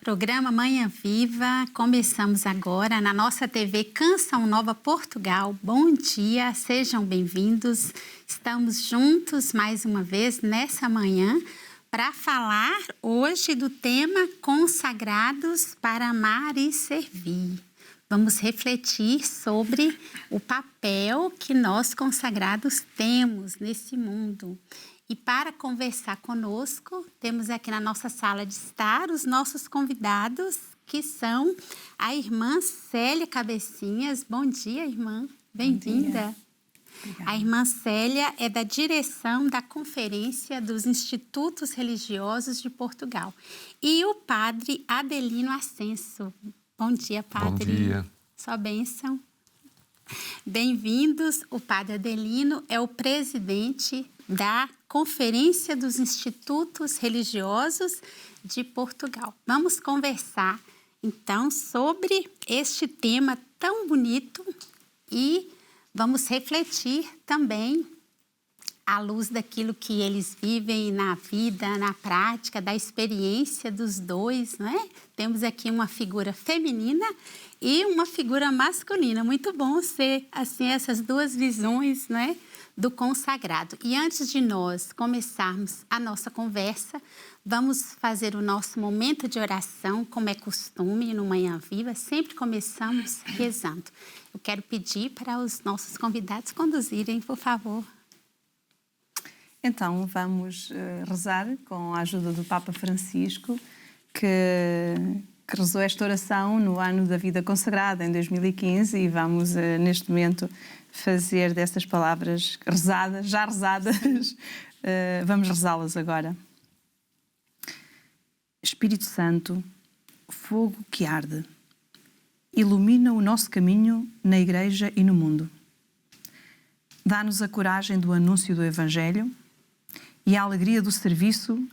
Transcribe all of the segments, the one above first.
Programa Manhã Viva, começamos agora na nossa TV Canção Nova Portugal. Bom dia, sejam bem-vindos. Estamos juntos mais uma vez nessa manhã para falar hoje do tema Consagrados para Amar e Servir. Vamos refletir sobre o papel que nós consagrados temos nesse mundo. E para conversar conosco, temos aqui na nossa sala de estar os nossos convidados, que são a irmã Célia Cabecinhas. Bom dia, irmã. Bem-vinda. A irmã Célia é da direção da Conferência dos Institutos Religiosos de Portugal. E o padre Adelino Ascenso. Bom dia, padre. Bom dia. Sua bênção. Bem-vindos. O padre Adelino é o presidente da Conferência dos Institutos Religiosos de Portugal. Vamos conversar, então, sobre este tema tão bonito e vamos refletir também à luz daquilo que eles vivem na vida, na prática, da experiência dos dois, não é? Temos aqui uma figura feminina e uma figura masculina. Muito bom ser, assim, essas duas visões, não é? Do consagrado. E antes de nós começarmos a nossa conversa, vamos fazer o nosso momento de oração, como é costume no Manhã Viva. Sempre começamos rezando. Eu quero pedir para os nossos convidados conduzirem, por favor. Então, vamos rezar com a ajuda do Papa Francisco, que rezou esta oração no ano da vida consagrada, em 2015, e vamos, neste momento, fazer dessas palavras rezadas, já rezadas, vamos rezá-las agora. Espírito Santo, fogo que arde, ilumina o nosso caminho na Igreja e no mundo. Dá-nos a coragem do anúncio do Evangelho e a alegria do serviço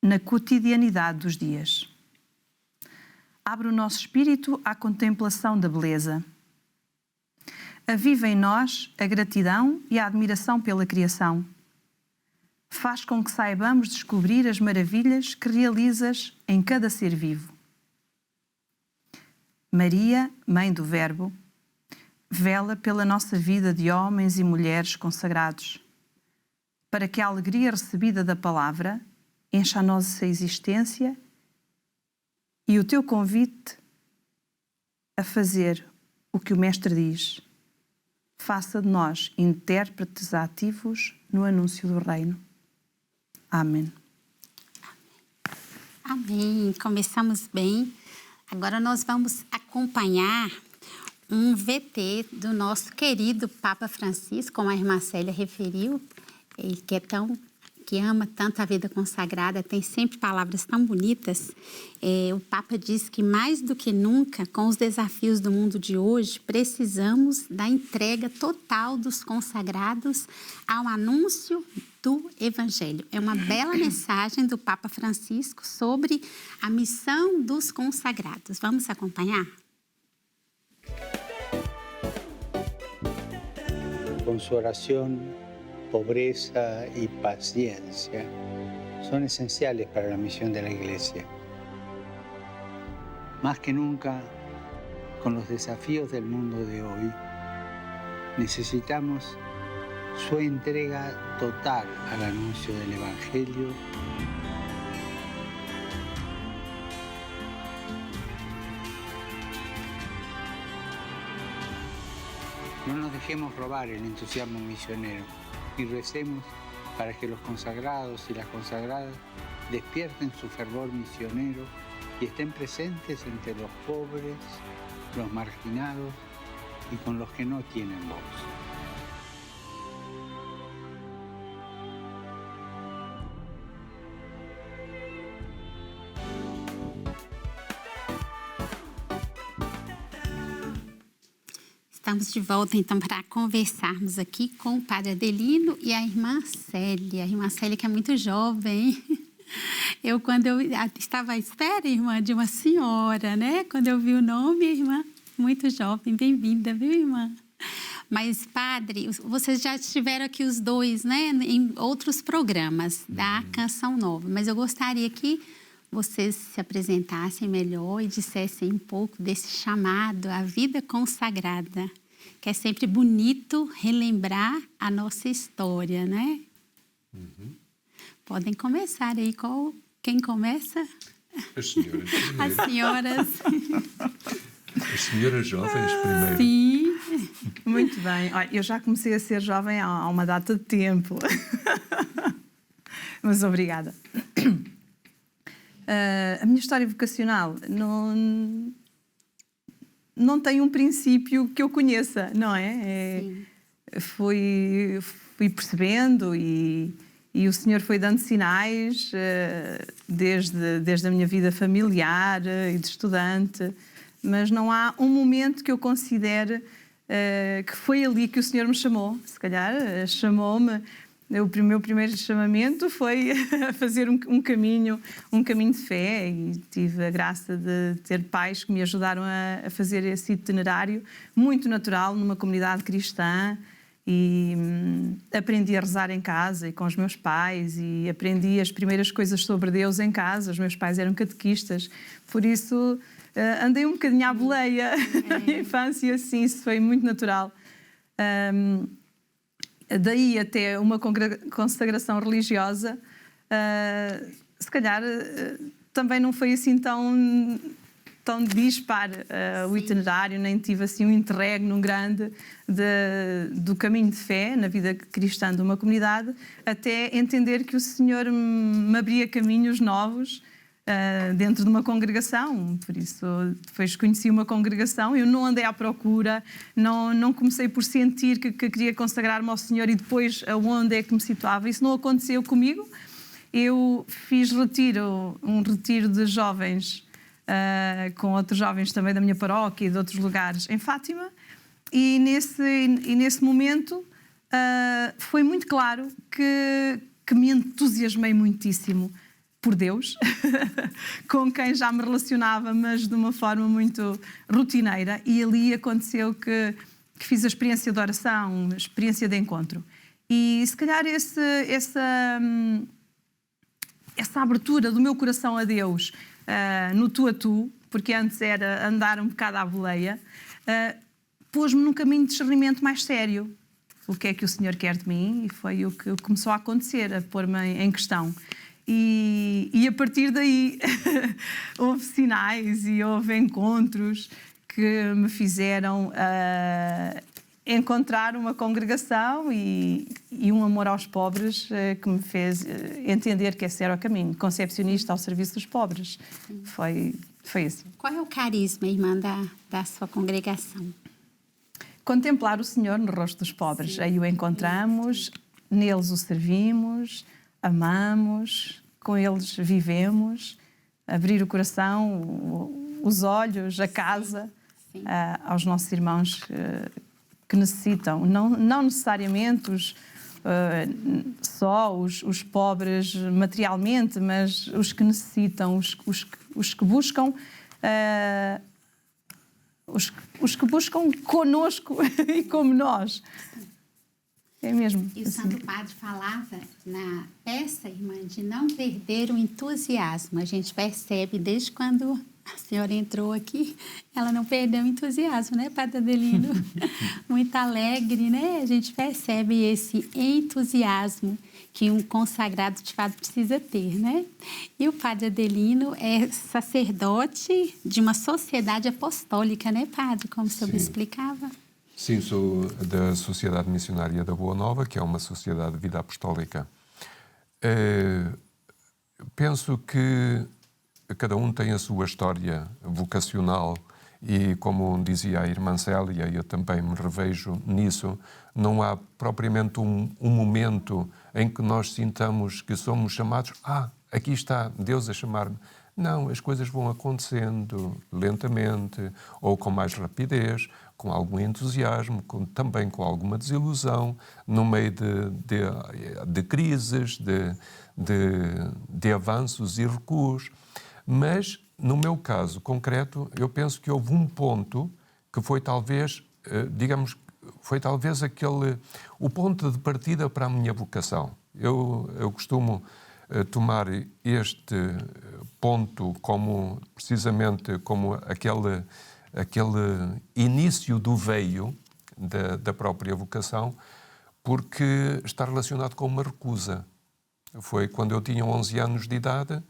na cotidianidade dos dias. Abre o nosso espírito à contemplação da beleza. Aviva em nós a gratidão e a admiração pela criação. Faz com que saibamos descobrir as maravilhas que realizas em cada ser vivo. Maria, Mãe do Verbo, vela pela nossa vida de homens e mulheres consagrados, para que a alegria recebida da palavra encha a nossa existência e o teu convite a fazer o que o Mestre diz. Faça de nós intérpretes ativos no anúncio do Reino. Amém. Amém. Começamos bem. Agora nós vamos acompanhar um VT do nosso querido Papa Francisco, como a irmã Célia referiu, e que ama tanto a vida consagrada, tem sempre palavras tão bonitas. O Papa diz que, mais do que nunca, com os desafios do mundo de hoje, precisamos da entrega total dos consagrados ao anúncio do Evangelho. É uma bela mensagem do Papa Francisco sobre a missão dos consagrados. Vamos acompanhar? Con su oración, pobreza y paciencia son esenciales para la misión de la Iglesia. Más que nunca, con los desafíos del mundo de hoy, necesitamos su entrega total al anuncio del Evangelio. No nos dejemos robar el entusiasmo misionero y recemos para que los consagrados y las consagradas despierten su fervor misionero y estén presentes entre los pobres, los marginados y con los que no tienen voz. Estamos de volta, então, para conversarmos aqui com o padre Adelino e a irmã Célia. A irmã Célia, que é muito jovem. Quando eu estava à espera, irmã, de uma senhora, né? Quando eu vi o nome, irmã, muito jovem. Bem-vinda, viu, irmã? Mas, padre, vocês já estiveram aqui os dois, né? Em outros programas da Canção Nova. Mas eu gostaria que vocês se apresentassem melhor e dissessem um pouco desse chamado à vida consagrada, que é sempre bonito relembrar a nossa história, né? Podem começar aí. Quem começa? As senhoras primeiro. As senhoras. As senhoras jovens primeiro. Sim. Muito bem. Olha, eu já comecei a ser jovem há uma data de tempo. Mas obrigada. A minha história vocacional não tem um princípio que eu conheça, não é? Fui percebendo e o Senhor foi dando sinais desde a minha vida familiar e de estudante, mas não há um momento que eu considere que foi ali que o Senhor me chamou. Se calhar chamou-me. O meu primeiro chamamento foi a fazer um caminho de fé, e tive a graça de ter pais que me ajudaram a fazer esse itinerário muito natural numa comunidade cristã, e aprendi a rezar em casa e com os meus pais, e aprendi as primeiras coisas sobre Deus em casa. Os meus pais eram catequistas, por isso andei um bocadinho à boleia na minha infância, assim, isso foi muito natural. Daí até uma consagração religiosa, se calhar também não foi assim tão dispar o itinerário, nem tive assim um interregno grande do caminho de fé na vida cristã de uma comunidade, até entender que o Senhor me abria caminhos novos dentro de uma congregação. Por isso, depois conheci uma congregação, eu não andei à procura, não comecei por sentir que queria consagrar-me ao Senhor e depois aonde é que me situava. Isso não aconteceu comigo. Eu fiz um retiro de jovens com outros jovens também da minha paróquia e de outros lugares em Fátima, e nesse momento foi muito claro que me entusiasmei muitíssimo por Deus, com quem já me relacionava, mas de uma forma muito rotineira, e ali aconteceu que fiz a experiência de oração, a experiência de encontro. E se calhar essa abertura do meu coração a Deus no tu a tu, porque antes era andar um bocado à boleia, pôs-me num caminho de discernimento mais sério. O que é que o Senhor quer de mim? E foi o que começou a acontecer, a pôr-me em questão. E a partir daí houve sinais e houve encontros que me fizeram encontrar uma congregação e um amor aos pobres que me fez entender que esse era o caminho. Concepcionista ao serviço dos pobres. Foi assim. Qual é o carisma, irmã, da sua congregação? Contemplar o Senhor no rosto dos pobres. Sim. Aí o encontramos, neles o servimos, amamos, com eles vivemos, abrir o coração, os olhos, a casa, aos nossos irmãos que necessitam, não necessariamente só os pobres materialmente, mas os que necessitam, os que buscam, os que buscam connosco e como nós. É mesmo. E o Santo Padre falava na peça, irmã, de não perder o entusiasmo. A gente percebe desde quando a senhora entrou aqui, ela não perdeu o entusiasmo, né, Padre Adelino? Muito alegre, né? A gente percebe esse entusiasmo que um consagrado de fato precisa ter, né? E o Padre Adelino é sacerdote de uma sociedade apostólica, né, Padre? Como o senhor me explicava. Sim, sou da Sociedade Missionária da Boa Nova, que é uma sociedade de vida apostólica. Penso que cada um tem a sua história vocacional e, como dizia a irmã Célia, eu também me revejo nisso, não há propriamente um momento em que nós sintamos que somos chamados, aqui está Deus a chamar-me. Não, as coisas vão acontecendo lentamente ou com mais rapidez, com algum entusiasmo, também com alguma desilusão, no meio de crises, de avanços e recuos. Mas, no meu caso concreto, eu penso que houve um ponto que foi talvez, o ponto de partida para a minha vocação. Eu costumo tomar este ponto como, precisamente, como aquele início do veio da própria vocação, porque está relacionado com uma recusa. Foi quando eu tinha 11 anos de idade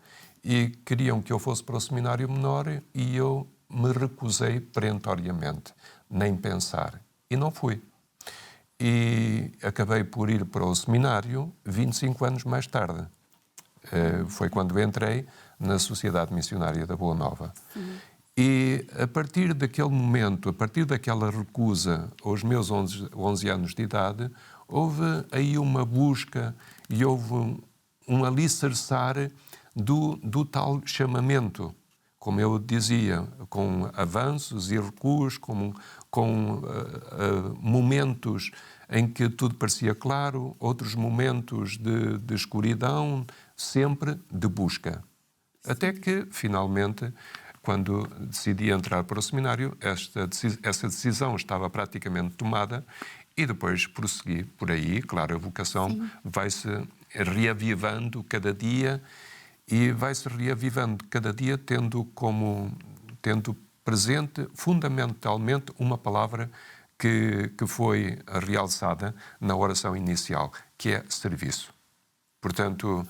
e queriam que eu fosse para o seminário menor e eu me recusei perentoriamente, nem pensar. E não fui. E acabei por ir para o seminário 25 anos mais tarde. Foi quando entrei na Sociedade Missionária da Boa Nova. E a partir daquele momento, a partir daquela recusa aos meus 11 anos de idade, houve aí uma busca e houve um alicerçar do tal chamamento. Como eu dizia, com avanços e recuos, com momentos em que tudo parecia claro, outros momentos de escuridão, sempre de busca. Até que, finalmente, quando decidi entrar para o seminário, essa decisão estava praticamente tomada e depois prossegui por aí. Claro, a vocação vai-se reavivando cada dia e vai-se reavivando cada dia tendo presente fundamentalmente uma palavra que foi realçada na oração inicial, que é serviço. Portanto,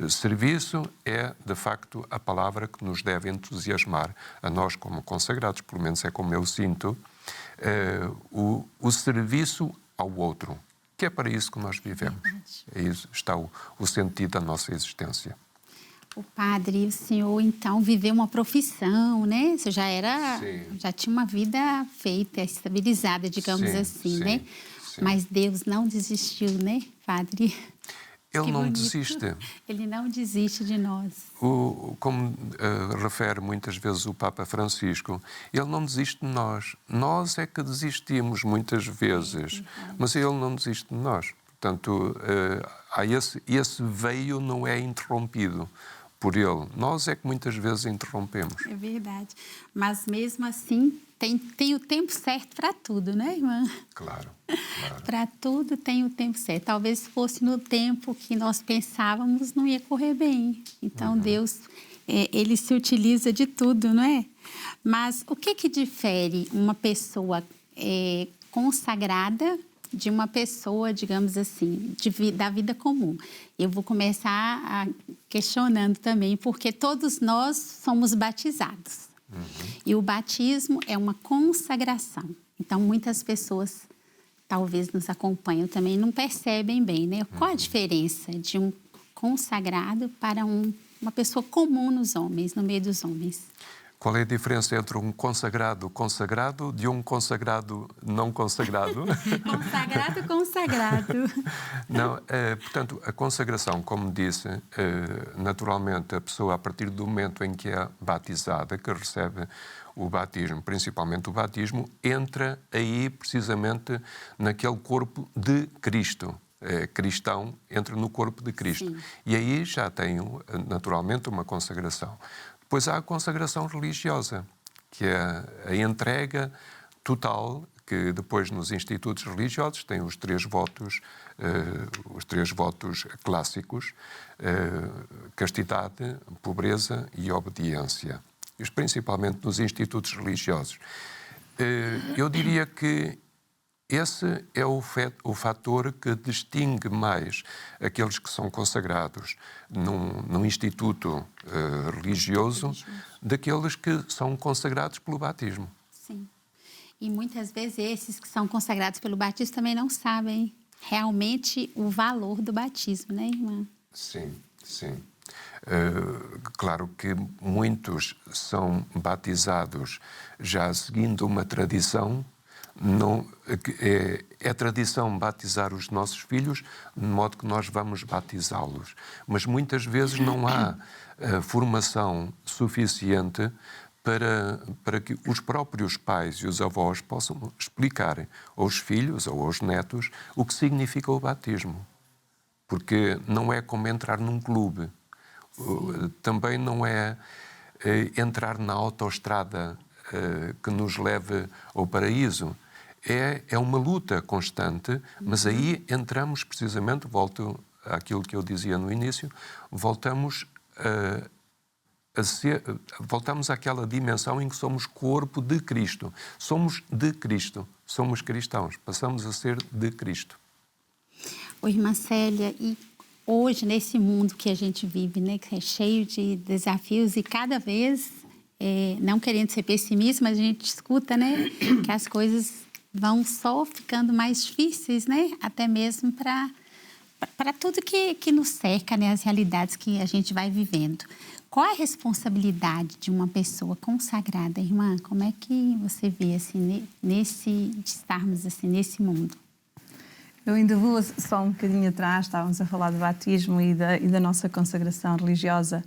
serviço é, de facto, a palavra que nos deve entusiasmar a nós como consagrados, pelo menos é como eu sinto, o serviço ao outro, que é para isso que nós vivemos. É isso está o sentido da nossa existência. O padre, o senhor, então, viveu uma profissão, né? Você já tinha uma vida feita, estabilizada, digamos assim, né? Sim. Mas Deus não desistiu, né, padre? Ele não desiste. Ele não desiste de nós. Como refere muitas vezes o Papa Francisco, ele não desiste de nós. Nós é que desistimos muitas vezes, mas ele não desiste de nós. Portanto, esse veio não é interrompido por ele. Nós é que muitas vezes interrompemos. É verdade. Mas mesmo assim, tem o tempo certo para tudo, né, irmã? Claro. Para tudo tem o tempo certo. Talvez se fosse no tempo que nós pensávamos, não ia correr bem. Então, Deus, ele se utiliza de tudo, não é? Mas o que difere uma pessoa consagrada de uma pessoa, digamos assim, da vida comum? Eu vou começar questionando também, porque todos nós somos batizados. E o batismo é uma consagração. Então, muitas pessoas, talvez nos acompanham também, não percebem bem, né? Qual a diferença de um consagrado para uma pessoa comum nos homens, no meio dos homens? Qual é a diferença entre um consagrado de um consagrado não consagrado? Consagrado. Não, portanto, a consagração, como disse, naturalmente a pessoa, a partir do momento em que é batizada, que recebe o batismo, principalmente o batismo, entra aí precisamente naquele corpo de Cristo. Cristão entra no corpo de Cristo. Sim. E aí já tem, naturalmente, uma consagração. Depois há a consagração religiosa, que é a entrega total, que depois nos institutos religiosos tem os três votos clássicos, castidade, pobreza e obediência. Isto principalmente nos institutos religiosos. Eu diria que esse é o fator que distingue mais aqueles que são consagrados num instituto religioso daqueles que são consagrados pelo batismo. Sim. E muitas vezes esses que são consagrados pelo batismo também não sabem realmente o valor do batismo, né, irmã? Sim. Claro que muitos são batizados já seguindo uma tradição. Não, é tradição batizar os nossos filhos, de modo que nós vamos batizá-los. Mas muitas vezes não há formação suficiente para que os próprios pais e os avós possam explicar aos filhos ou aos netos o que significa o batismo. Porque não é como entrar num clube. Também não é entrar na autoestrada que nos leve ao paraíso. É uma luta constante, mas aí entramos precisamente, volto àquilo que eu dizia no início, voltamos voltamos àquela dimensão em que somos corpo de Cristo. Somos de Cristo. Somos cristãos. Passamos a ser de Cristo. Oi, irmã Célia, e hoje, nesse mundo que a gente vive, né, que é cheio de desafios e cada vez, não querendo ser pessimista, mas a gente escuta, né, que as coisas vão só ficando mais difíceis, né, até mesmo para tudo que nos cerca, né, as realidades que a gente vai vivendo. Qual é a responsabilidade de uma pessoa consagrada, irmã? Como é que você vê, assim, de estarmos assim, nesse mundo? Eu ainda vou só um bocadinho atrás, estávamos a falar do batismo e da nossa consagração religiosa.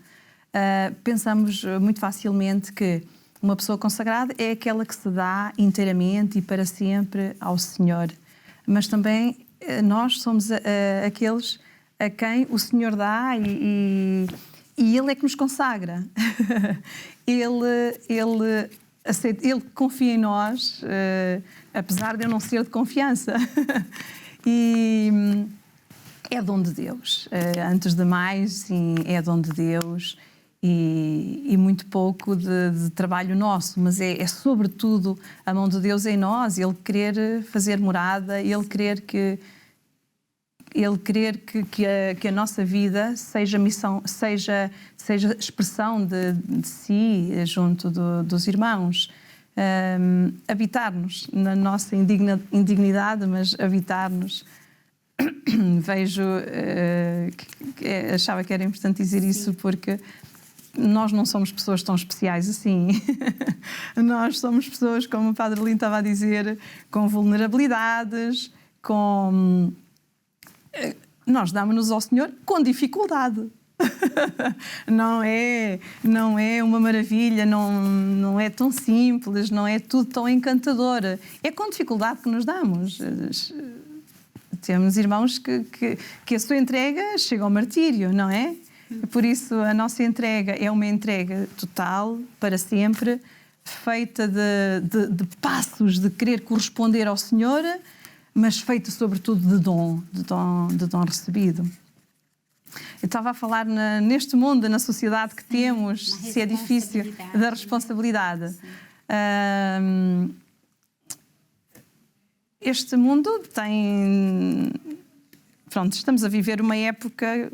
Pensamos muito facilmente que uma pessoa consagrada é aquela que se dá inteiramente e para sempre ao Senhor. Mas também nós somos aqueles a quem o Senhor dá e Ele é que nos consagra. Ele confia em nós, apesar de eu não ser de confiança. E é dom de Deus. Antes de mais, sim, é dom de Deus e muito pouco de trabalho nosso, mas é sobretudo a mão de Deus em nós, Ele querer fazer morada, Ele querer que a nossa vida seja missão, seja expressão de si junto dos irmãos. Habitar-nos na nossa indignidade, mas habitar-nos. Vejo achava que era importante dizer isso porque nós não somos pessoas tão especiais assim. Nós somos pessoas, como o Padre Lino estava a dizer, com vulnerabilidades, nós damos-nos ao Senhor com dificuldade. Não é uma maravilha, não é tão simples, não é tudo tão encantador. É com dificuldade que nos damos. Temos irmãos que a sua entrega chega ao martírio, não é? Por isso a nossa entrega é uma entrega total, para sempre, feita de passos de querer corresponder ao Senhor, mas feita sobretudo de dom recebido. Eu estava a falar neste mundo, na sociedade que temos, se é difícil, da responsabilidade. Este mundo tem... Pronto, estamos a viver uma época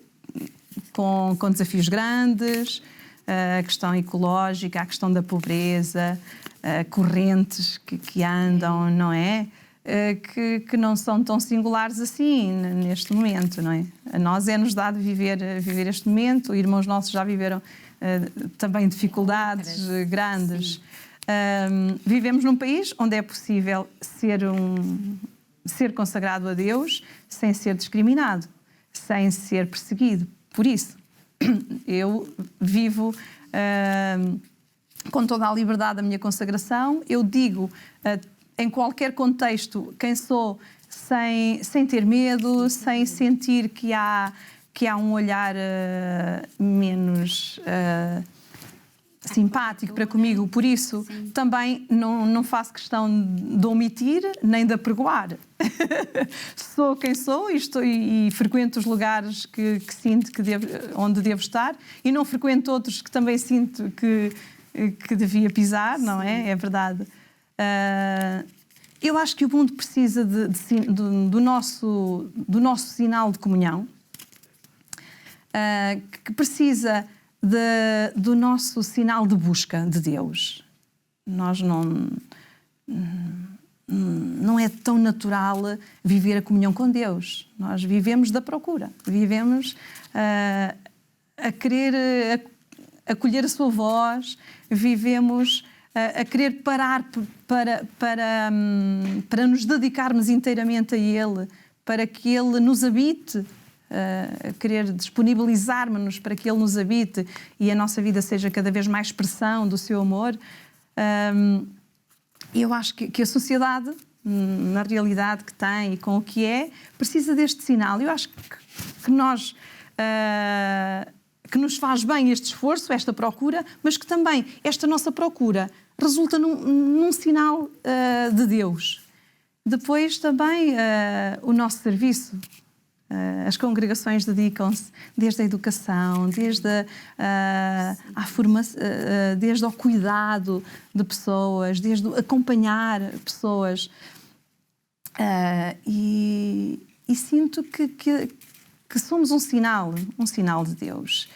com desafios grandes, a questão ecológica, a questão da pobreza, correntes que andam, não é? Que não são tão singulares assim neste momento, não é? A nós é-nos dado viver este momento, irmãos nossos já viveram também dificuldades grandes. Vivemos num país onde é possível ser consagrado a Deus sem ser discriminado, sem ser perseguido. Por isso, eu vivo com toda a liberdade a minha consagração, eu digo em qualquer contexto quem sou, sem ter medo, sem sentir que há um olhar menos simpático para comigo. Por isso, também não faço questão de omitir nem de apregoar. Sou quem sou e frequento os lugares que sinto onde devo estar e não frequento outros que também sinto que devia pisar, não é? É verdade. Eu acho que o mundo precisa do nosso sinal de comunhão, que precisa do nosso sinal de busca de Deus. Nós não é tão natural viver a comunhão com Deus. Nós vivemos da procura, vivemos a querer acolher a sua voz, vivemos a querer parar para nos dedicarmos inteiramente a Ele, para que Ele nos habite, a querer disponibilizar-nos para que Ele nos habite e a nossa vida seja cada vez mais expressão do seu amor. Eu acho que a sociedade, na realidade que tem e com o que é, precisa deste sinal. Eu acho que nos faz bem este esforço, esta procura, mas que também esta nossa procura resulta num sinal de Deus. Depois também o nosso serviço As congregações dedicam-se desde a educação, desde a formação, desde o cuidado de pessoas, desde o acompanhar pessoas. E sinto que somos um sinal de Deus.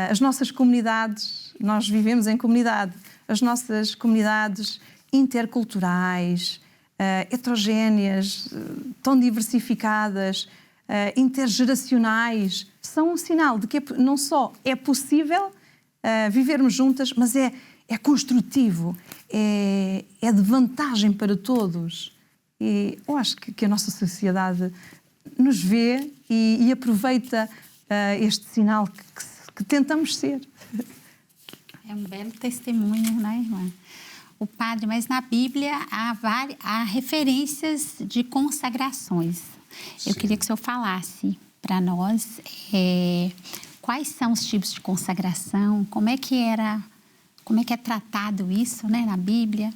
As nossas comunidades, nós vivemos em comunidade, as nossas comunidades interculturais, heterogéneas, tão diversificadas, intergeracionais, são um sinal de que não só é possível vivermos juntas, mas é construtivo, é de vantagem para todos. E eu acho que a nossa sociedade nos vê e aproveita este sinal que tentamos ser. É um belo testemunho, né, irmã? O padre, mas na Bíblia há referências de consagrações. Sim. Eu queria que o senhor falasse para nós quais são os tipos de consagração, como é que é tratado isso, né, na Bíblia.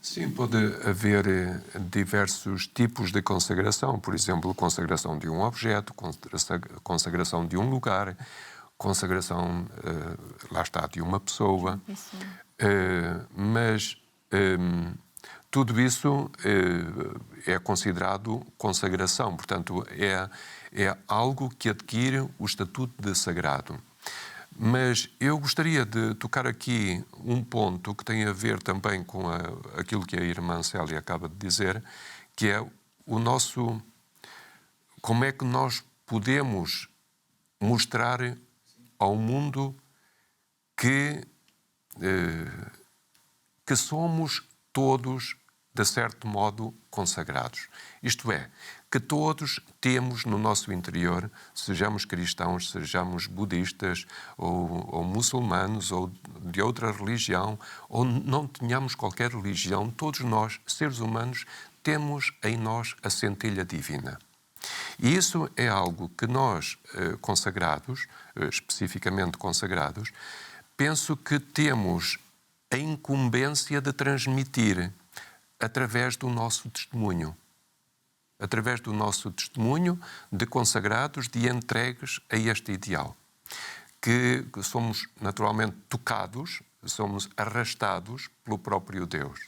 Sim, pode haver diversos tipos de consagração. Por exemplo, consagração de um objeto, consagração de um lugar, consagração, lá está, de uma pessoa. Mas tudo isso é considerado consagração. Portanto, é algo que adquire o estatuto de sagrado. Mas eu gostaria de tocar aqui um ponto que tem a ver também com aquilo que a irmã Célia acaba de dizer, que é como é que nós podemos mostrar ao mundo que somos todos, de certo modo, consagrados. Isto é, que todos temos no nosso interior, sejamos cristãos, sejamos budistas, ou muçulmanos, ou de outra religião, ou não tenhamos qualquer religião, todos nós, seres humanos, temos em nós a centelha divina. E isso é algo que nós, consagrados, especificamente consagrados, penso que temos a incumbência de transmitir através do nosso testemunho. Através do nosso testemunho de consagrados, de entregues a este ideal. Que somos naturalmente tocados, somos arrastados pelo próprio Deus.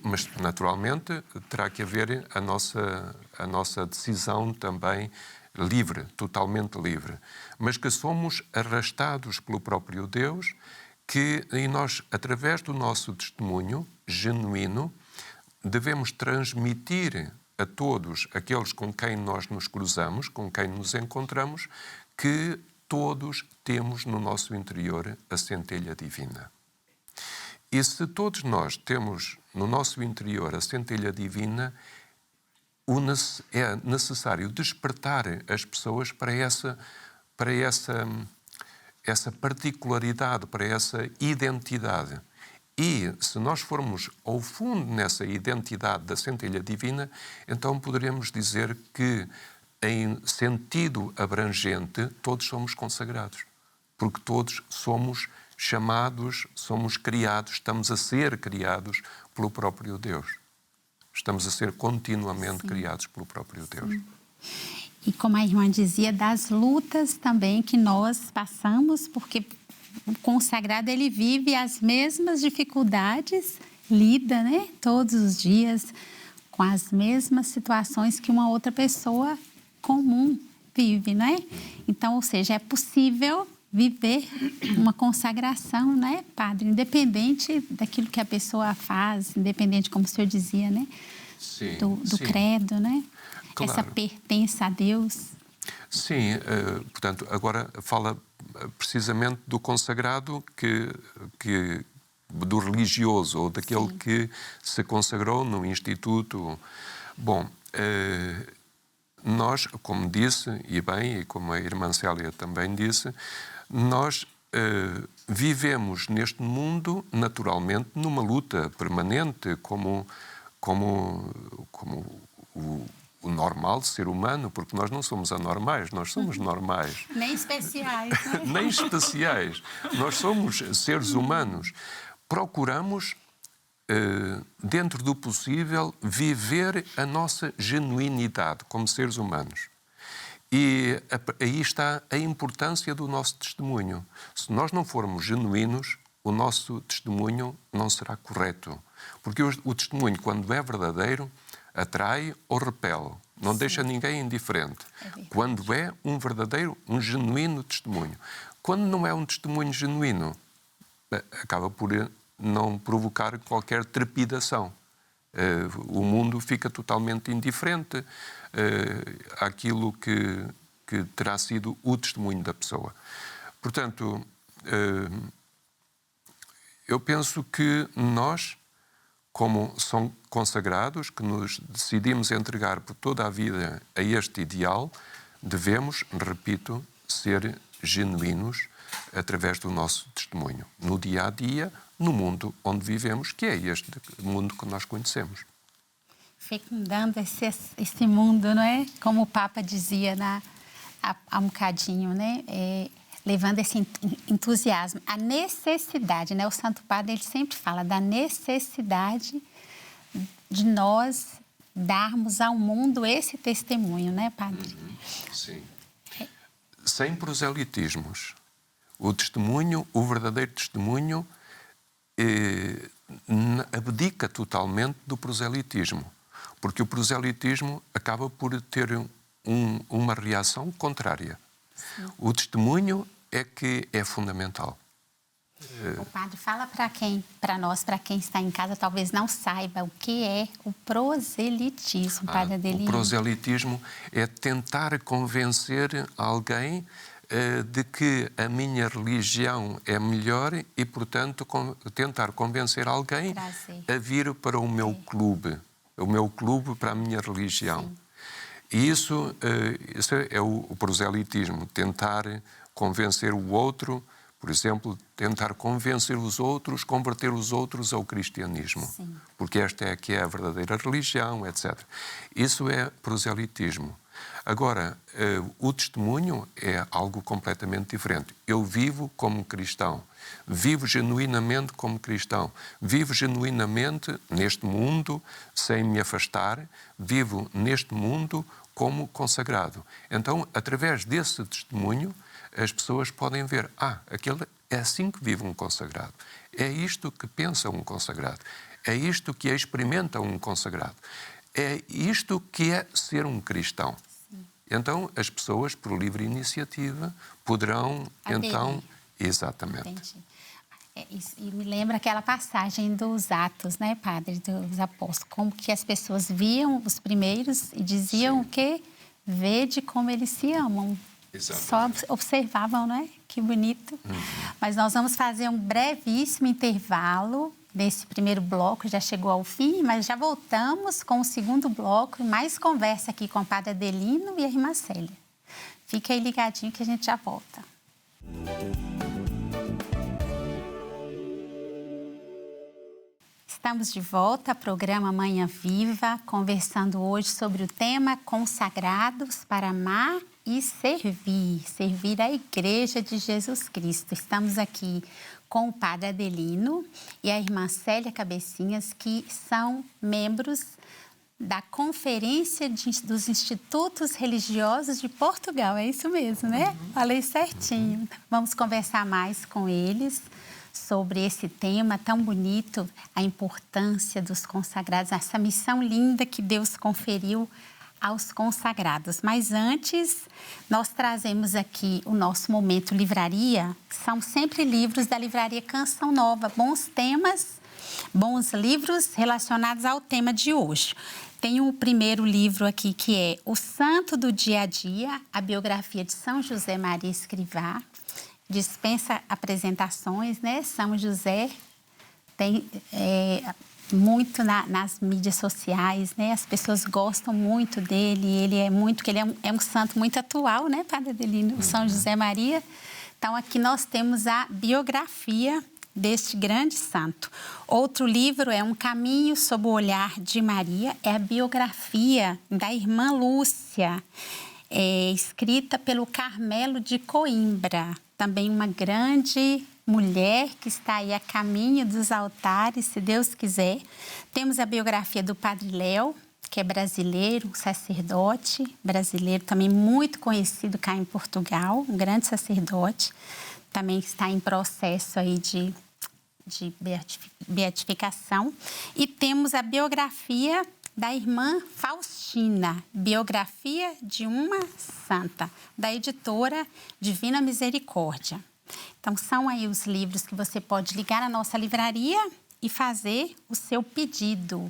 Mas naturalmente terá que haver a nossa decisão também livre, totalmente livre. Mas que somos arrastados pelo próprio Deus, e nós, através do nosso testemunho genuíno, devemos transmitir a todos aqueles com quem nós nos cruzamos, com quem nos encontramos, que todos temos no nosso interior a centelha divina. E se todos nós temos no nosso interior a centelha divina, é necessário despertar as pessoas para essa particularidade, para essa identidade. E se nós formos ao fundo nessa identidade da centelha divina, então poderemos dizer que, em sentido abrangente, todos somos consagrados. Porque todos somos chamados, somos criados, estamos a ser criados pelo próprio Deus. Estamos a ser continuamente criados pelo próprio Deus. Sim. E como a irmã dizia, das lutas também que nós passamos, porque o consagrado, ele vive as mesmas dificuldades, lida, né, todos os dias com as mesmas situações que uma outra pessoa comum vive, né? Então, ou seja, é possível viver uma consagração, né, padre? Independente daquilo que a pessoa faz, independente, como o senhor dizia, né? Sim, do sim. Credo, né? Claro. Essa pertença a Deus. Sim, portanto, agora fala precisamente do consagrado, do religioso, ou daquele Sim. que se consagrou no instituto. Bom, nós, como disse, e bem, e como a irmã Célia também disse, nós vivemos neste mundo, naturalmente, numa luta permanente, como o normal ser humano, porque nós não somos anormais, nós somos normais. Nem especiais, né? Nem especiais. Nós somos seres humanos. Procuramos dentro do possível, viver a nossa genuinidade como seres humanos. E aí está a importância do nosso testemunho. Se nós não formos genuínos, o nosso testemunho não será correto. Porque o testemunho, quando é verdadeiro, atrai ou repele. Não deixa ninguém indiferente. Quando é um verdadeiro, um genuíno testemunho. Quando não é um testemunho genuíno, acaba por não provocar qualquer trepidação. O mundo fica totalmente indiferente àquilo que terá sido o testemunho da pessoa. Portanto, eu penso que nós, como são consagrados, que nos decidimos entregar por toda a vida a este ideal, devemos, repito, ser genuínos através do nosso testemunho, no dia a dia, no mundo onde vivemos, que é este mundo que nós conhecemos. Fecundando esse mundo, não é? Como o Papa dizia há um bocadinho, né? Levando esse entusiasmo, a necessidade, né? O Santo Padre, ele sempre fala da necessidade de nós darmos ao mundo esse testemunho, né, Padre? Sim. Sem proselitismos. O testemunho, o verdadeiro testemunho, abdica totalmente do proselitismo, porque o proselitismo acaba por ter uma reação contrária. Sim. O testemunho é que é fundamental. O Padre fala para nós, para quem está em casa, talvez não saiba o que é o proselitismo, Padre Adelino. O proselitismo é tentar convencer alguém de que a minha religião é melhor e, portanto, tentar convencer alguém a vir para o meu clube para a minha religião. Sim. E isso é o proselitismo, tentar convencer o outro, por exemplo, tentar convencer os outros, converter os outros ao cristianismo. Sim. Porque esta é que é a verdadeira religião, etc. Isso é proselitismo. Agora, o testemunho é algo completamente diferente. Eu vivo como cristão, vivo genuinamente como cristão, vivo genuinamente neste mundo, sem me afastar, vivo neste mundo como consagrado. Então, através desse testemunho, as pessoas podem ver, aquele é assim que vive um consagrado, é isto que pensa um consagrado, é isto que experimenta um consagrado, é isto que é ser um cristão. Então, as pessoas, por livre iniciativa, poderão, então... Exatamente. Entendi. E me lembra aquela passagem dos Atos, né, Padre, dos Apóstolos, como que as pessoas viam os primeiros e diziam que vede como eles se amam. Exatamente. Só observavam, né? Que bonito. Mas nós vamos fazer um brevíssimo intervalo. Nesse primeiro bloco já chegou ao fim, mas já voltamos com o segundo bloco, mais conversa aqui com o Padre Adelino e a irmã Célia. Fica aí ligadinho que a gente já volta. Estamos de volta ao programa Manhã Viva, conversando hoje sobre o tema Consagrados para Amar e Servir a Igreja de Jesus Cristo. Estamos aqui com o Padre Adelino e a irmã Célia Cabecinhas, que são membros da Conferência dos Institutos Religiosos de Portugal. É isso mesmo, né? Falei certinho. Vamos conversar mais com eles sobre esse tema tão bonito, a importância dos consagrados, essa missão linda que Deus conferiu aos consagrados. Mas antes, nós trazemos aqui o nosso Momento Livraria. São sempre livros da Livraria Canção Nova, bons temas, bons livros relacionados ao tema de hoje. Tem o primeiro livro aqui, que é O Santo do Dia a Dia, a biografia de São José Maria Escrivá. Dispensa apresentações, né? São José tem muito nas mídias sociais, né? As pessoas gostam muito dele, ele é um santo muito atual, né, Padre Adelino? São José Maria. Então, aqui nós temos a biografia deste grande santo. Outro livro é Um Caminho sob o Olhar de Maria, é a biografia da irmã Lúcia, escrita pelo Carmelo de Coimbra, também uma grande mulher que está aí a caminho dos altares, se Deus quiser. Temos a biografia do Padre Léo, que é brasileiro, sacerdote brasileiro, também muito conhecido cá em Portugal, um grande sacerdote, também está em processo aí de beatificação. E temos a biografia da irmã Faustina, biografia de uma santa, da editora Divina Misericórdia. Então, são aí os livros que você pode ligar na nossa livraria e fazer o seu pedido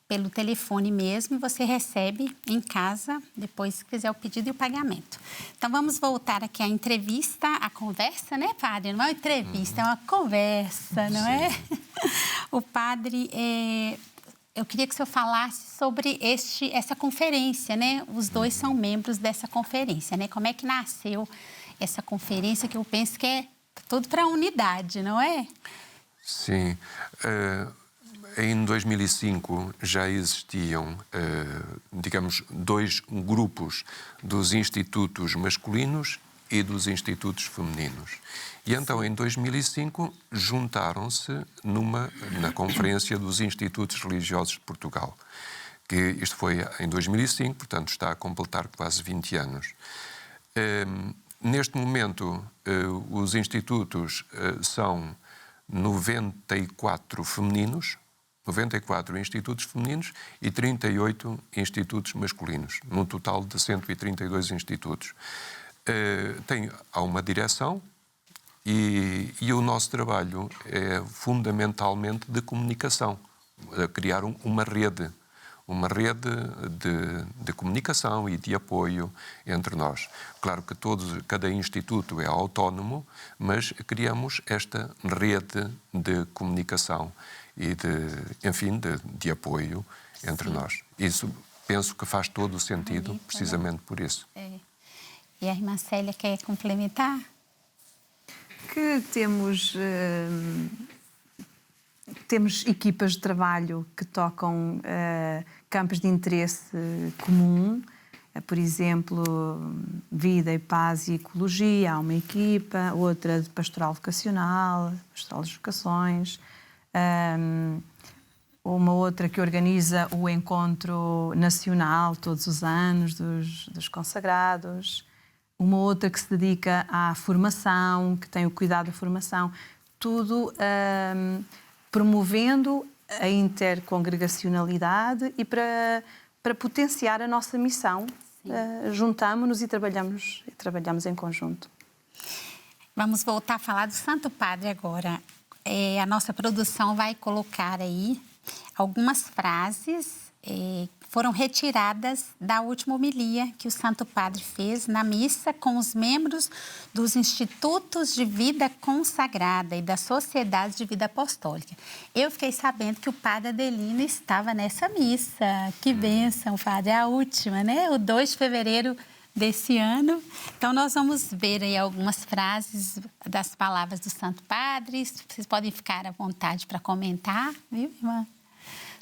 pelo telefone mesmo, e você recebe em casa, depois que fizer o pedido e o pagamento. Então, vamos voltar aqui à entrevista, à conversa, né, padre? Não é uma entrevista, é uma conversa, não é? O padre, eu queria que o senhor falasse sobre essa conferência, né? Os dois são membros dessa conferência, né? Como é que nasceu essa conferência, que eu penso que é tudo para a unidade, não é? Sim. Em 2005 já existiam, digamos, dois grupos dos institutos masculinos e dos institutos femininos. E então, em 2005, juntaram-se na Conferência dos Institutos Religiosos de Portugal. Que isto foi em 2005, portanto está a completar quase 20 anos. Neste momento, os institutos são 94 femininos, 94 institutos femininos e 38 institutos masculinos, num total de 132 institutos. Há uma direção e o nosso trabalho é fundamentalmente de comunicação, criar uma rede de comunicação e de apoio entre nós. Claro que cada instituto é autónomo, mas criamos esta rede de comunicação e de apoio entre nós. Isso penso que faz todo o sentido, precisamente por isso. E a irmã Célia quer complementar? Que temos equipas de trabalho que tocam campos de interesse comum, por exemplo, vida e paz e ecologia, há uma equipa, outra de pastoral vocacional, pastoral de vocações, uma outra que organiza o encontro nacional todos os anos dos consagrados, uma outra que se dedica à formação, que tem o cuidado da formação, tudo promovendo a intercongregacionalidade e para potenciar a nossa missão. Juntamos-nos e trabalhamos em conjunto. Vamos voltar a falar do Santo Padre agora. A nossa produção vai colocar aí algumas frases foram retiradas da última homilia que o Santo Padre fez na missa com os membros dos Institutos de Vida Consagrada e da Sociedade de Vida Apostólica. Eu fiquei sabendo que o Padre Adelino estava nessa missa. Que bênção, Padre! É a última, né? O 2 de fevereiro desse ano. Então, nós vamos ver aí algumas frases das palavras do Santo Padre. Vocês podem ficar à vontade para comentar, viu, irmã?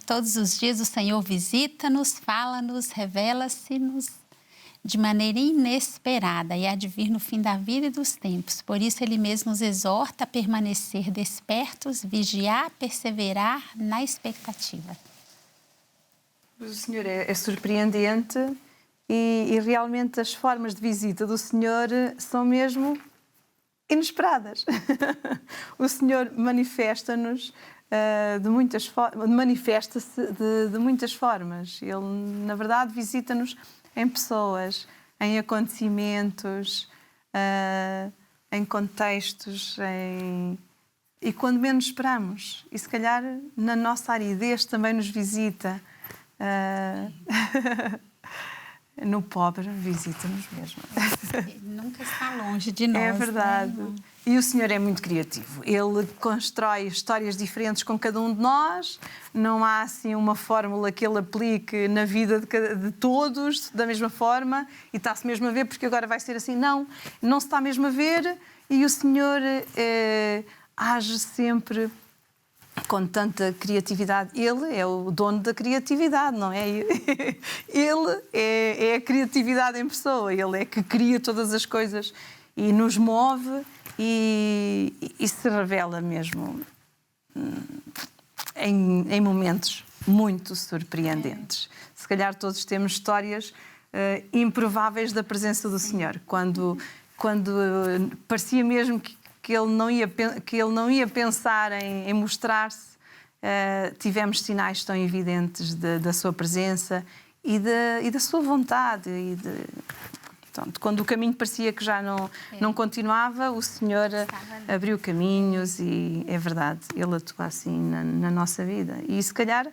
Todos os dias o Senhor visita-nos, fala-nos, revela-se-nos de maneira inesperada e há de vir no fim da vida e dos tempos. Por isso, Ele mesmo nos exorta a permanecer despertos, vigiar, perseverar na expectativa. O Senhor é surpreendente e realmente as formas de visita do Senhor são mesmo inesperadas. O Senhor manifesta-nos manifesta-se de muitas formas. Ele, na verdade, visita-nos em pessoas, em acontecimentos, em contextos, e quando menos esperamos. E se calhar na nossa aridez também nos visita. No pobre visita-nos mesmo. Ele nunca está longe de nós. É verdade. Né? E o Senhor é muito criativo. Ele constrói histórias diferentes com cada um de nós. Não há assim uma fórmula que ele aplique na vida de todos da mesma forma e está-se mesmo a ver porque agora vai ser assim. Não se está mesmo a ver e o Senhor age sempre com tanta criatividade. Ele é o dono da criatividade, não é? Ele é a criatividade em pessoa. Ele é que cria todas as coisas e nos move e se revela mesmo em momentos muito surpreendentes. Se calhar todos temos histórias improváveis da presença do Senhor, quando parecia mesmo que ele não ia pensar em mostrar-se, tivemos sinais tão evidentes da sua presença e da sua vontade. Portanto, quando o caminho parecia que já não continuava, o Senhor abriu caminhos e é verdade, Ele atua assim na nossa vida. E se calhar,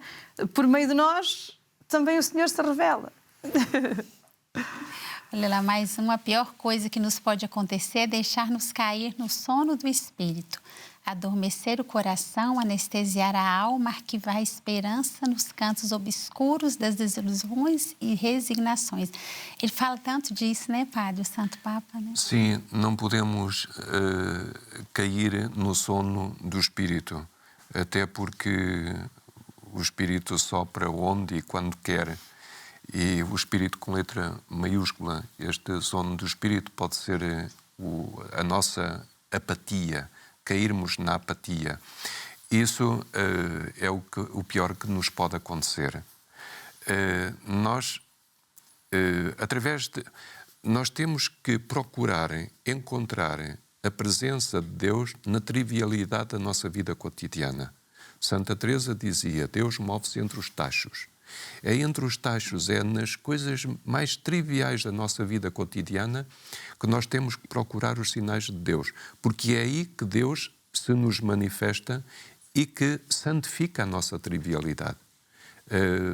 por meio de nós, também o Senhor se revela. Olha lá, mais uma pior coisa que nos pode acontecer é deixar-nos cair no sono do espírito, adormecer o coração, anestesiar a alma, arquivar a esperança nos cantos obscuros das desilusões e resignações. Ele fala tanto disso, né, Padre, o Santo Papa, né? Sim, não podemos cair no sono do espírito, até porque o espírito sopra onde e quando quer. E o espírito com letra maiúscula, este sono do espírito pode ser a nossa apatia, cairmos na apatia. Isso é o pior que nos pode acontecer. Nós temos que procurar encontrar a presença de Deus na trivialidade da nossa vida cotidiana. Santa Teresa dizia: Deus move-se entre os tachos. É entre os tachos, é nas coisas mais triviais da nossa vida cotidiana que nós temos que procurar os sinais de Deus, porque é aí que Deus se nos manifesta e que santifica a nossa trivialidade.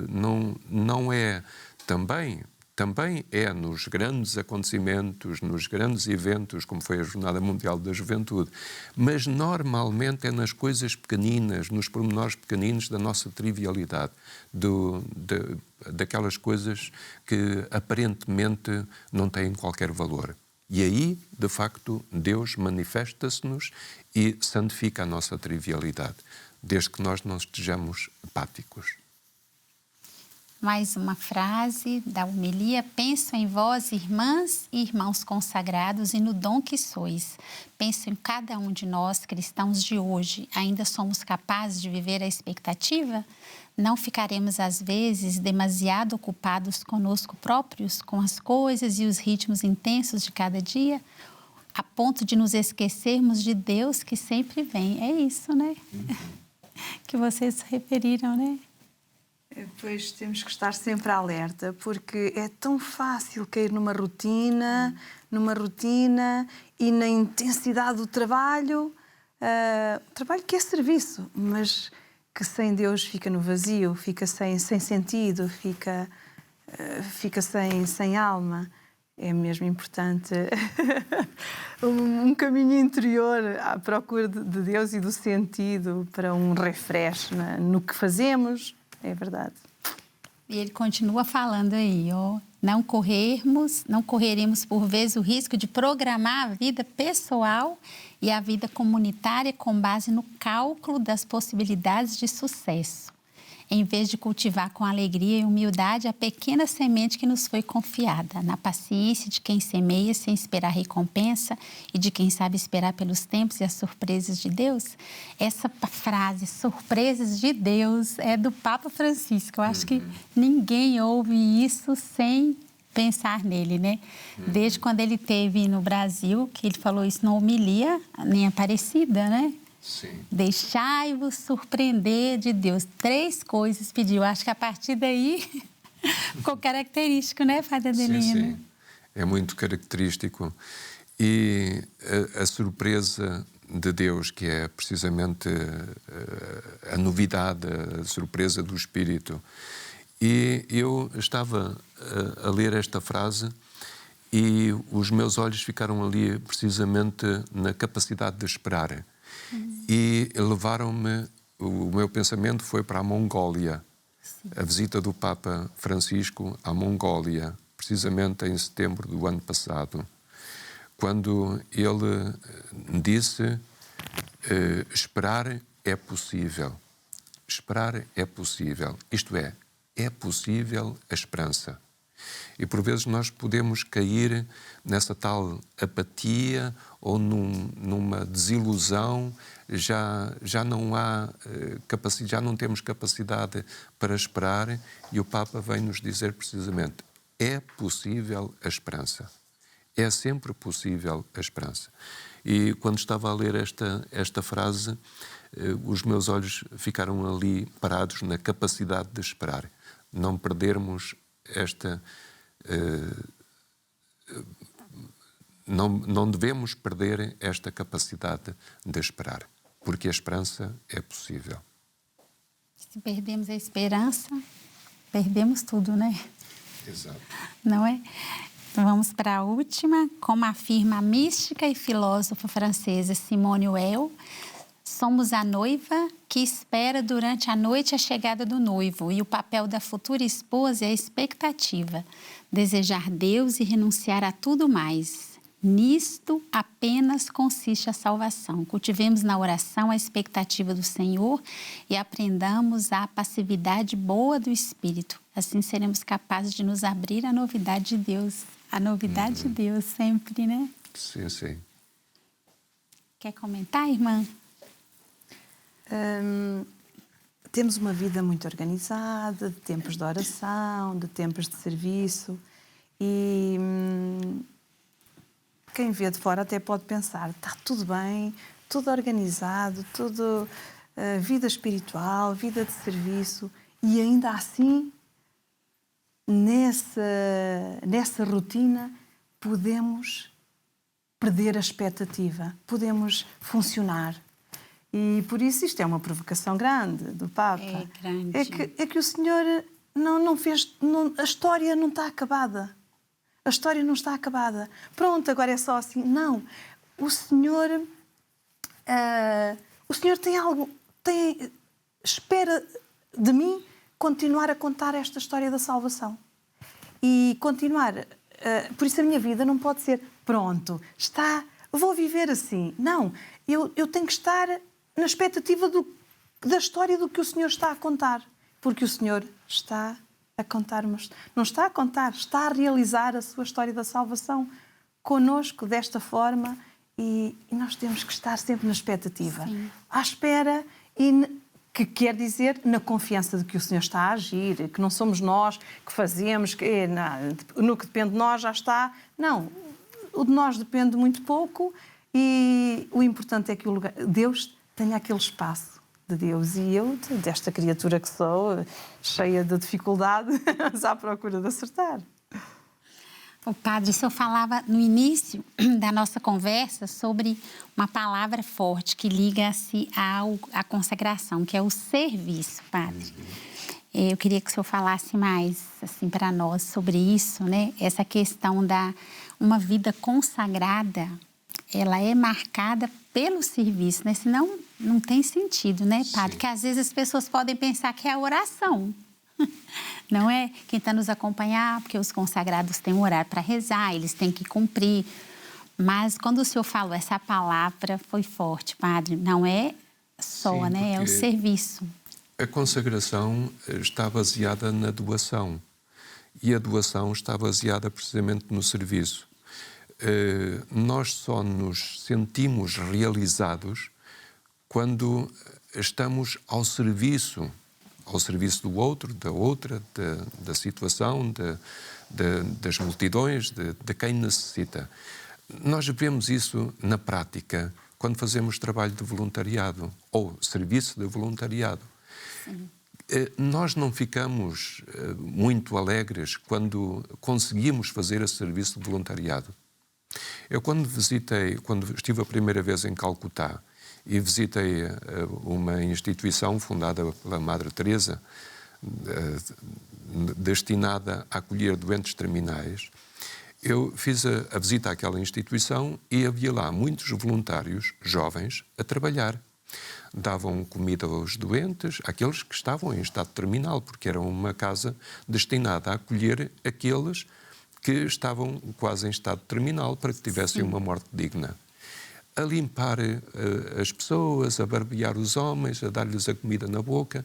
Não é também é nos grandes acontecimentos, nos grandes eventos, como foi a Jornada Mundial da Juventude, mas normalmente é nas coisas pequeninas, nos pormenores pequeninos da nossa trivialidade, daquelas coisas que aparentemente não têm qualquer valor. E aí, de facto, Deus manifesta-se-nos e santifica a nossa trivialidade, desde que nós não estejamos apáticos. Mais uma frase da homilia: penso em vós, irmãs e irmãos consagrados, e no dom que sois. Penso em cada um de nós, cristãos de hoje. Ainda somos capazes de viver a expectativa? Não ficaremos, às vezes, demasiado ocupados conosco próprios, com as coisas e os ritmos intensos de cada dia, a ponto de nos esquecermos de Deus que sempre vem. É isso, né? Que vocês se referiram, né? Pois temos que estar sempre alerta, porque é tão fácil cair numa rotina e na intensidade do trabalho que é serviço, mas que sem Deus fica no vazio, fica sem sentido, fica sem alma. É mesmo importante um caminho interior à procura de Deus e do sentido para um refresh no que fazemos. É verdade. E ele continua falando aí, ó, não correremos por vezes o risco de programar a vida pessoal e a vida comunitária com base no cálculo das possibilidades de sucesso, em vez de cultivar com alegria e humildade a pequena semente que nos foi confiada, na paciência de quem semeia sem esperar recompensa e de quem sabe esperar pelos tempos e as surpresas de Deus. Essa frase, surpresas de Deus, é do Papa Francisco. Eu acho que ninguém ouve isso sem pensar nele, né? Desde quando ele esteve no Brasil, que ele falou isso na homilia, nem Aparecida, né? Sim. Deixai-vos surpreender de Deus. 3 coisas pediu. Acho que a partir daí ficou característico, né, Padre Adelino? Sim. É muito característico. E a surpresa de Deus, que é precisamente a novidade, a surpresa do Espírito. E eu estava a ler esta frase e os meus olhos ficaram ali precisamente na capacidade de esperar. E levaram-me, o meu pensamento foi para a Mongólia. Sim. A visita do Papa Francisco à Mongólia, precisamente em setembro do ano passado, quando ele disse: esperar é possível. Esperar é possível. Isto é possível a esperança. E por vezes nós podemos cair nessa tal apatia ou numa desilusão, já não há capacidade, já não temos capacidade para esperar, e o Papa vem nos dizer precisamente: é possível a esperança. É sempre possível a esperança. E quando estava a ler esta frase, os meus olhos ficaram ali parados na capacidade de esperar. Não perdermos esta... Não devemos perder esta capacidade de esperar, porque a esperança é possível. Se perdemos a esperança, perdemos tudo, né? Exato. Não é? Então vamos para a última. Como afirma a mística e filósofa francesa Simone Weil, somos a noiva que espera durante a noite a chegada do noivo, e o papel da futura esposa é a expectativa, desejar Deus e renunciar a tudo mais. Nisto apenas consiste a salvação. Cultivemos na oração a expectativa do Senhor e aprendamos a passividade boa do Espírito. Assim seremos capazes de nos abrir à novidade de Deus. A novidade de Deus sempre, né? Sim, sim. Quer comentar, irmã? Temos uma vida muito organizada, de tempos de oração, de tempos de serviço, e quem vê de fora até pode pensar: está tudo bem, tudo organizado, tudo vida espiritual, vida de serviço, e ainda assim, nessa rotina, podemos perder a expectativa, podemos funcionar. E por isso isto é uma provocação grande do Papa. É grande. É que o Senhor não fez... a história não está acabada. A história não está acabada. Pronto, agora é só assim. Não. O Senhor tem algo... espera de mim continuar a contar esta história da salvação. E continuar... por isso a minha vida não pode ser: pronto, vou viver assim. Não. Eu tenho que estar na expectativa da história do que o Senhor está a contar. Porque o Senhor está a contar-nos. Não está a contar, está a realizar a sua história da salvação connosco desta forma, e nós temos que estar sempre na expectativa. Sim. À espera, que quer dizer na confiança de que o Senhor está a agir, que não somos nós que fazemos, no que depende de nós já está. Não, o de nós depende muito pouco, e o importante é que Deus tenha aquele espaço de Deus, e eu, desta criatura que sou, cheia de dificuldade, mas à procura de acertar. O padre, o senhor falava no início da nossa conversa sobre uma palavra forte que liga-se à consagração, que é o serviço, padre. Eu queria que o senhor falasse mais assim, para nós sobre isso, né? Essa questão da uma vida consagrada, ela é marcada pelo serviço, né? Senão não tem sentido, né, padre? Porque às vezes as pessoas podem pensar que é a oração. Não é? Quem está nos acompanhar, porque os consagrados têm um horário para rezar, eles têm que cumprir. Mas quando o senhor falou, essa palavra foi forte, padre. Não é só, sim, né? É o serviço. A consagração está baseada na doação. E a doação está baseada precisamente no serviço. Nós só nos sentimos realizados quando estamos ao serviço do outro, da outra, da situação, das multidões, de quem necessita. Nós vemos isso na prática quando fazemos trabalho de voluntariado ou serviço de voluntariado. Sim. Nós não ficamos muito alegres quando conseguimos fazer esse serviço de voluntariado. Eu quando estive a primeira vez em Calcutá e visitei uma instituição fundada pela Madre Teresa, destinada a acolher doentes terminais, eu fiz a visita àquela instituição e havia lá muitos voluntários jovens a trabalhar. Davam comida aos doentes, àqueles que estavam em estado terminal, porque era uma casa destinada a acolher aqueles que estavam quase em estado terminal para que tivessem uma morte digna. A limpar as pessoas, a barbear os homens, a dar-lhes a comida na boca,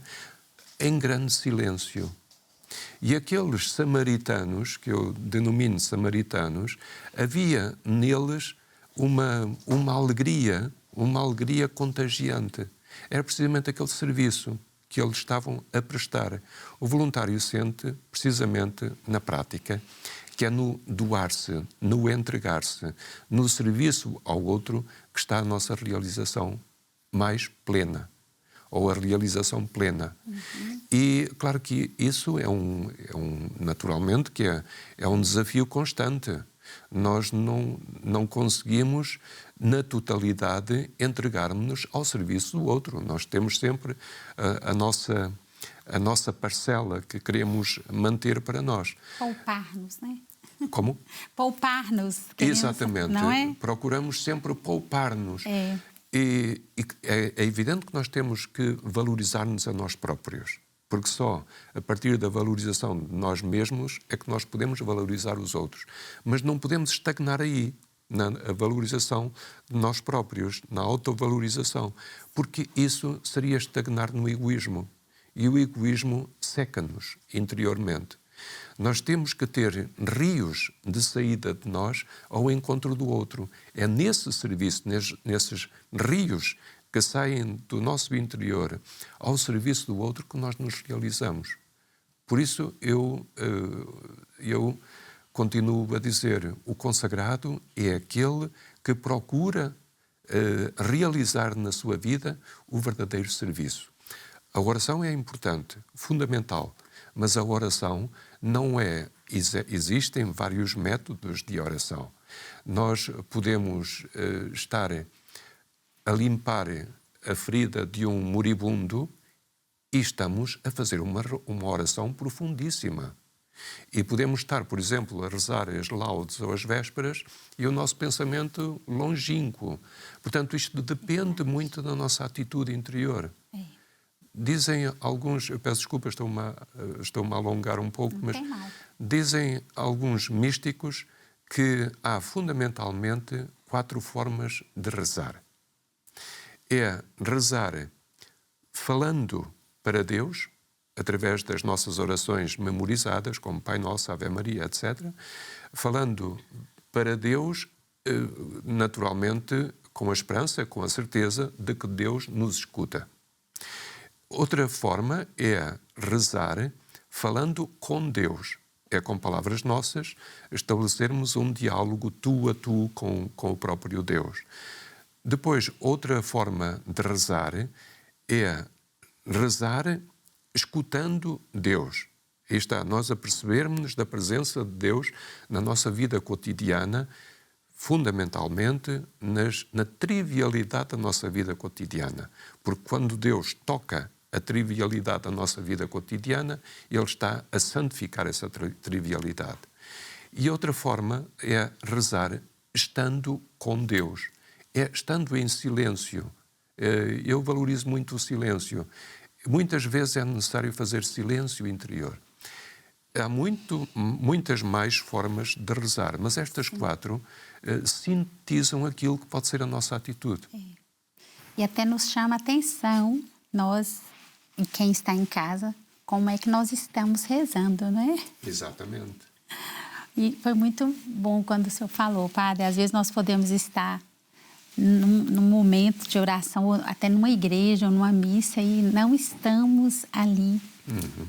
em grande silêncio. E aqueles samaritanos, que eu denomino samaritanos, havia neles uma alegria contagiante. Era precisamente aquele serviço que eles estavam a prestar. O voluntário sente, precisamente na prática, que é no doar-se, no entregar-se, no serviço ao outro, que está a nossa realização mais plena, ou a realização plena. E, claro que isso naturalmente, que é um desafio constante. Nós não conseguimos, na totalidade, entregarmos-nos ao serviço do outro. Nós temos sempre a nossa parcela que queremos manter para nós. Poupar-nos, né? Como? Poupar-nos. Exatamente. Não é? Procuramos sempre poupar-nos. É. E é evidente que nós temos que valorizar-nos a nós próprios. Porque só a partir da valorização de nós mesmos é que nós podemos valorizar os outros. Mas não podemos estagnar aí, na valorização de nós próprios, na autovalorização. Porque isso seria estagnar no egoísmo. E o egoísmo seca-nos interiormente. Nós temos que ter rios de saída de nós ao encontro do outro. É nesse serviço, nesses rios que saem do nosso interior ao serviço do outro que nós nos realizamos. Por isso eu continuo a dizer, o consagrado é aquele que procura realizar na sua vida o verdadeiro serviço. A oração é importante, fundamental, mas a oração não é... Existem vários métodos de oração. Nós podemos estar a limpar a ferida de um moribundo e estamos a fazer uma oração profundíssima. E podemos estar, por exemplo, a rezar as laudes ou as vésperas e o nosso pensamento longínquo. Portanto, isto depende muito da nossa atitude interior. Dizem alguns, eu peço desculpa, estou-me a alongar um pouco, mas dizem alguns místicos que há fundamentalmente 4 formas de rezar. É rezar falando para Deus, através das nossas orações memorizadas, como Pai Nosso, Ave Maria, etc. Falando para Deus, naturalmente, com a esperança, com a certeza de que Deus nos escuta. Outra forma é rezar falando com Deus. É com palavras nossas estabelecermos um diálogo tu a tu com o próprio Deus. Depois, outra forma de rezar é rezar escutando Deus. Aí está, nós apercebermos-nos da presença de Deus na nossa vida cotidiana, fundamentalmente na trivialidade da nossa vida cotidiana. Porque quando Deus toca a trivialidade da nossa vida cotidiana, Ele está a santificar essa trivialidade. E outra forma é rezar estando com Deus. É estando em silêncio. Eu valorizo muito o silêncio. Muitas vezes é necessário fazer silêncio interior. Há muitas mais formas de rezar, mas estas 4 sintetizam aquilo que pode ser a nossa atitude. E até nos chama a atenção, nós e quem está em casa, como é que nós estamos rezando, né? Exatamente. E foi muito bom quando o senhor falou, padre, às vezes nós podemos estar num momento de oração, até numa igreja ou numa missa, e não estamos ali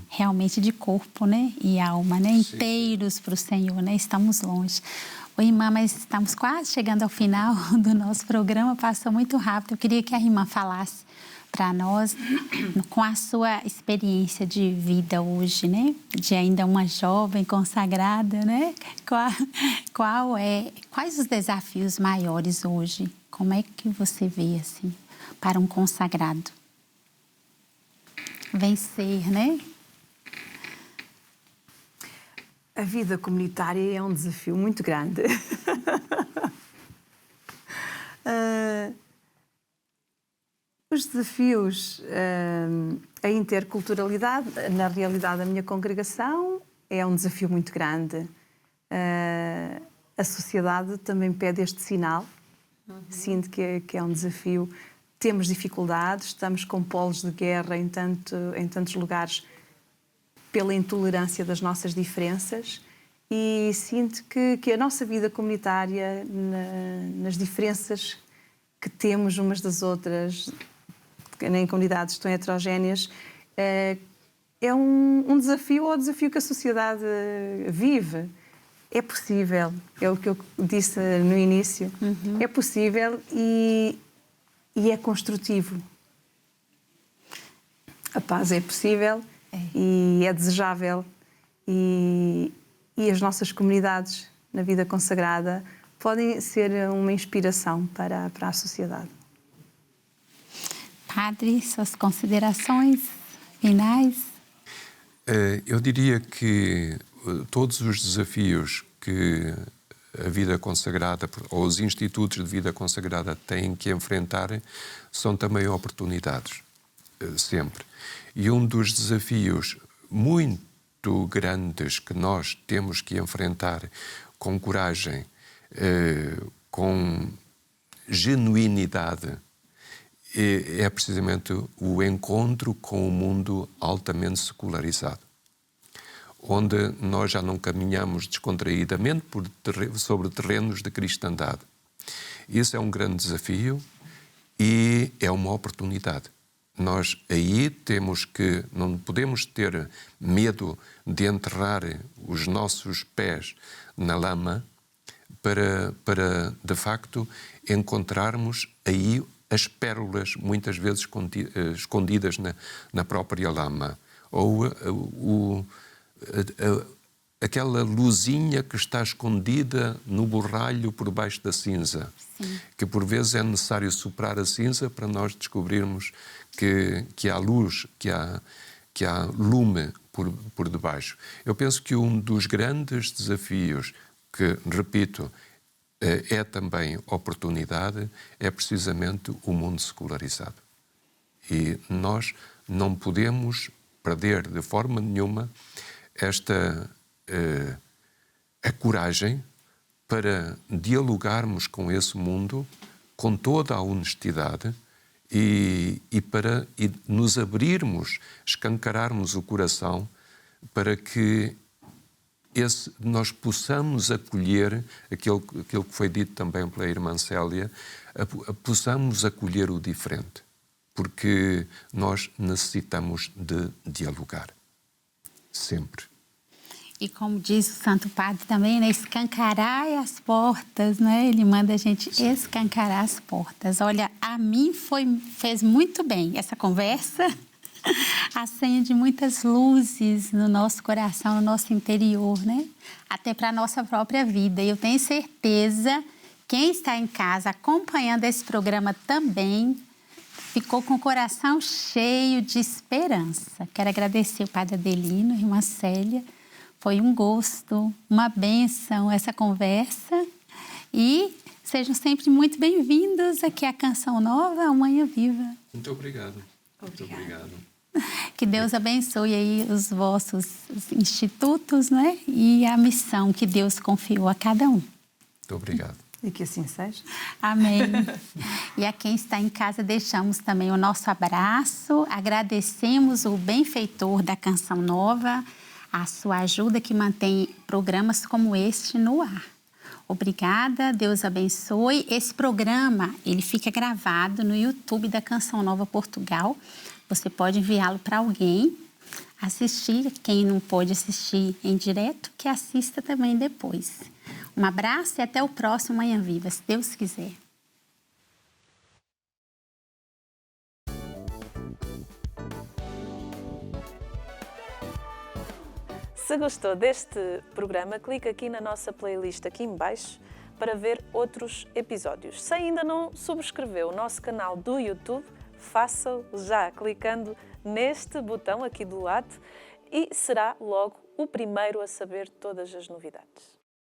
realmente de corpo, né? E alma, né? Inteiros para o Senhor, né? Estamos longe. Oi, irmã, mas estamos quase chegando ao final do nosso programa, passou muito rápido. Eu queria que a irmã falasse para nós, com a sua experiência de vida hoje, né? De ainda uma jovem consagrada, né? Quais os desafios maiores hoje? Como é que você vê, assim, para um consagrado? Vencer, né? A vida comunitária é um desafio muito grande. Os desafios, a interculturalidade, na realidade, a minha congregação é um desafio muito grande. A sociedade também pede este sinal. Sinto que é um desafio. Temos dificuldades, estamos com polos de guerra em tantos lugares pela intolerância das nossas diferenças, e sinto que a nossa vida comunitária, nas diferenças que temos umas das outras, em comunidades tão heterogéneas, é um desafio, ou o desafio que a sociedade vive. É possível, é o que eu disse no início, é possível e é construtivo. A paz é possível e é desejável, e as nossas comunidades na vida consagrada podem ser uma inspiração para a sociedade. Padre, suas considerações finais? Eu diria que todos os desafios que a vida consagrada ou os institutos de vida consagrada têm que enfrentar são também oportunidades, sempre. E um dos desafios muito grandes que nós temos que enfrentar com coragem, com genuinidade, é precisamente o encontro com o mundo altamente secularizado, onde nós já não caminhamos descontraídamente sobre terrenos de cristandade. Isso é um grande desafio e é uma oportunidade. Nós aí não podemos ter medo de enterrar os nossos pés na lama para de facto, encontrarmos aí as pérolas, muitas vezes escondidas na própria lama. Ou aquela luzinha que está escondida no borralho por baixo da cinza. Sim. Que por vezes é necessário soprar a cinza para nós descobrirmos que há luz, que há lume por debaixo. Eu penso que um dos grandes desafios, que, repito, é também oportunidade, é precisamente o mundo secularizado. E nós não podemos perder de forma nenhuma a coragem para dialogarmos com esse mundo com toda a honestidade e nos abrirmos, escancararmos o coração para que nós possamos acolher aquilo que foi dito também pela irmã Célia, possamos acolher o diferente, porque nós necessitamos de dialogar, sempre. E como diz o Santo Padre também, né, escancarar as portas, né? Ele manda a gente escancarar as portas. Olha, a mim fez muito bem essa conversa, acende muitas luzes no nosso coração, no nosso interior, né? Até para a nossa própria vida. E eu tenho certeza, quem está em casa acompanhando esse programa também ficou com o coração cheio de esperança. Quero agradecer o Padre Adelino, a irmã Célia. Foi um gosto, uma bênção essa conversa. E sejam sempre muito bem-vindos aqui à Canção Nova, a Manhã Viva. Muito obrigado. Muito obrigado. Que Deus abençoe aí os vossos institutos, né? E a missão que Deus confiou a cada um. Muito obrigado. E que assim seja. Amém. E a quem está em casa, deixamos também o nosso abraço. Agradecemos o benfeitor da Canção Nova, a sua ajuda que mantém programas como este no ar. Obrigada, Deus abençoe. Esse programa, ele fica gravado no YouTube da Canção Nova Portugal. Você pode enviá-lo para alguém assistir. Quem não pode assistir em direto, que assista também depois. Um abraço e até o próximo Manhã Viva, se Deus quiser. Se gostou deste programa, clique aqui na nossa playlist aqui em baixo para ver outros episódios. Se ainda não subscreveu o nosso canal do YouTube, faça-o já clicando neste botão aqui do lado e será logo o primeiro a saber todas as novidades.